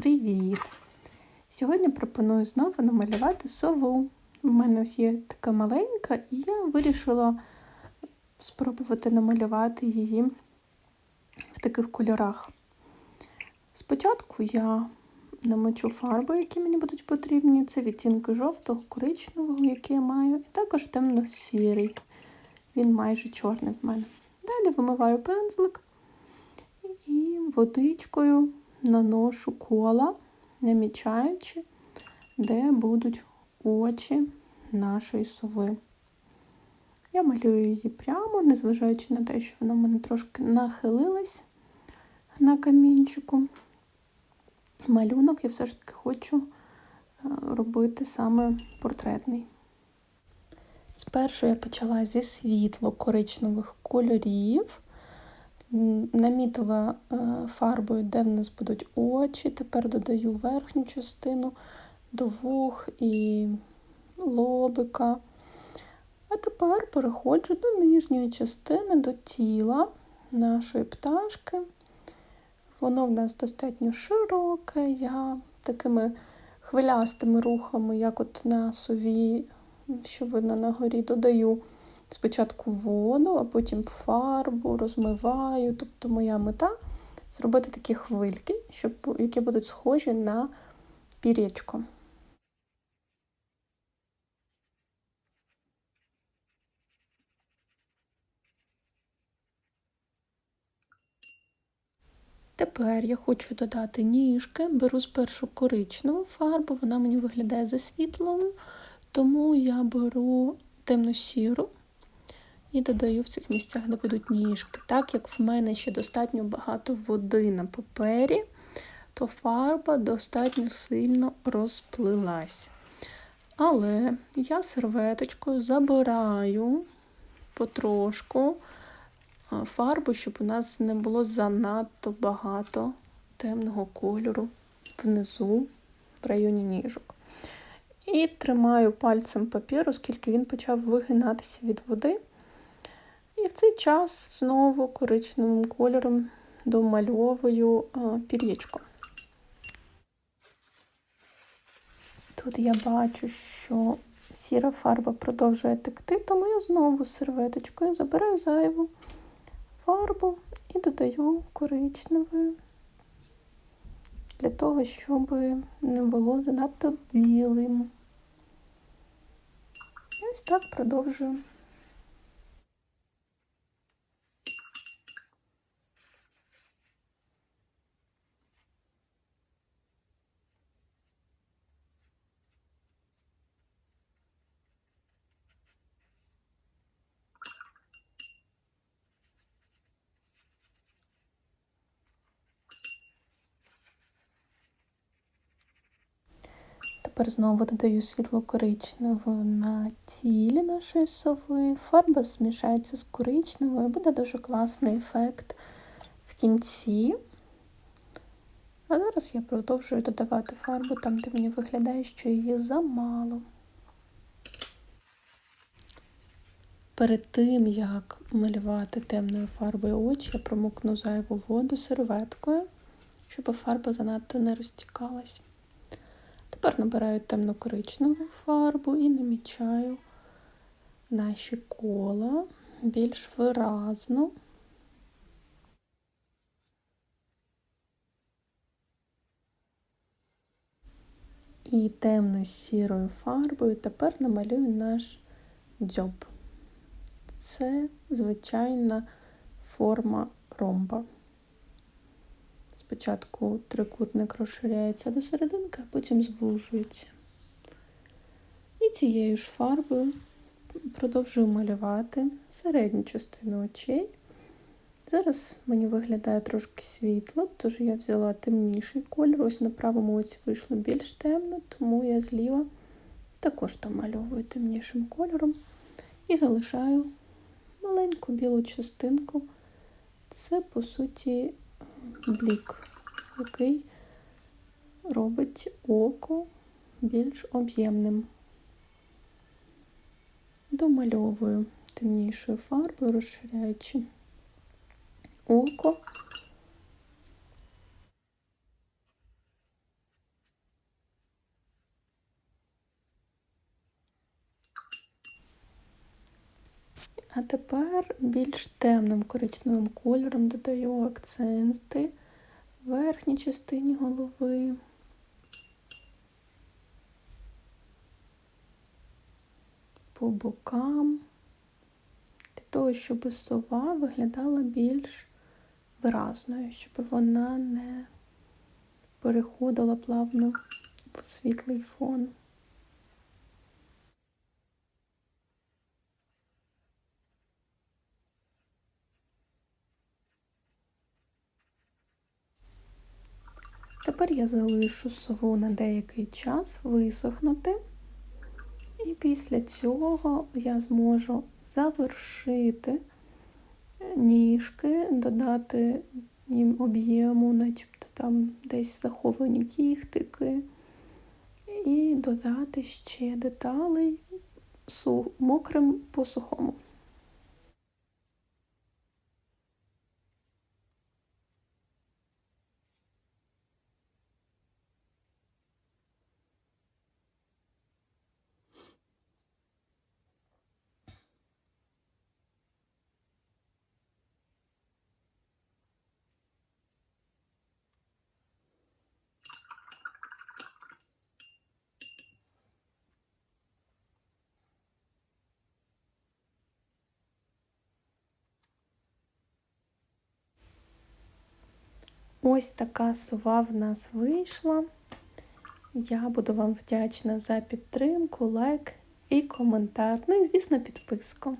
Привіт! Сьогодні пропоную знову намалювати сову. У мене ось є така маленька, і я вирішила спробувати намалювати її в таких кольорах. Спочатку я намочу фарби, які мені будуть потрібні. Це відтінки жовтого, коричневого, який я маю, і також темно-сірий. Він майже чорний в мене. Далі вимиваю пензлик і водичкою наношу кола, намічаючи, де будуть очі нашої сови. Я малюю її прямо, незважаючи на те, що вона в мене трошки нахилилась на камінчику. Малюнок я все ж таки хочу робити саме портретний. Спершу я почала зі світло-коричневих кольорів. Намітила фарбою, де в нас будуть очі. Тепер додаю верхню частину до вух і лобика. А тепер переходжу до нижньої частини, до тіла нашої пташки. Воно в нас достатньо широке. Я такими хвилястими рухами, як от на сові, що видно на горі, додаю спочатку воду, а потім фарбу, розмиваю. Тобто моя мета – зробити такі хвильки, які будуть схожі на пір'ячко. Тепер я хочу додати ніжки. Беру спершу коричневу фарбу, вона мені виглядає засвітленою, тому я беру темно-сіру і додаю в цих місцях, де будуть ніжки. Так як в мене ще достатньо багато води на папері, то фарба достатньо сильно розплилась. Але я серветочкою забираю потрошку фарбу, щоб у нас не було занадто багато темного кольору внизу, в районі ніжок. І тримаю пальцем папір, оскільки він почав вигинатися від води. І в цей час знову коричневим кольором домальовую пір'ячко. Тут я бачу, що сіра фарба продовжує текти, тому я знову серветочкою забираю зайву фарбу і додаю коричневою, для того, щоб не було занадто білим. І ось так продовжую. Тепер знову додаю світло-коричневу на тілі нашої сови. Фарба змішається з коричневою, буде дуже класний ефект в кінці. А зараз я продовжую додавати фарбу там, де мені виглядає, що її замало. Перед тим, як малювати темною фарбою очі, я промокну зайву воду серветкою, щоб фарба занадто не розтікалась. Тепер набираю темно-коричневу фарбу і намічаю наші кола більш виразно. І темно-сірою фарбою тепер намалюю наш дзьоб. Це звичайна форма ромба. Спочатку трикутник розширяється до серединки, а потім звужується. І цією ж фарбою продовжую малювати середню частину очей. Зараз мені виглядає трошки світло, тож я взяла темніший колір. Ось на правому оці вийшло більш темно, тому я зліва також домальовую темнішим кольором і залишаю маленьку білу частинку. Це, по суті, блік, який робить око більш об'ємним. Домальовую темнішою фарбою, розширяючи око. А тепер більш темним коричневим кольором додаю акценти в верхній частині голови. По бокам, для того, щоб сова виглядала більш виразною, щоб вона не переходила плавно в світлий фон. Тепер я залишу сову на деякий час висохнути. І після цього я зможу завершити ніжки, додати їм об'єму, начебто там десь заховані кіхтики, і додати ще деталей мокрим по сухому. Ось така сова в нас вийшла. Я буду вам вдячна за підтримку, лайк і коментар. Ну і, звісно, підписку.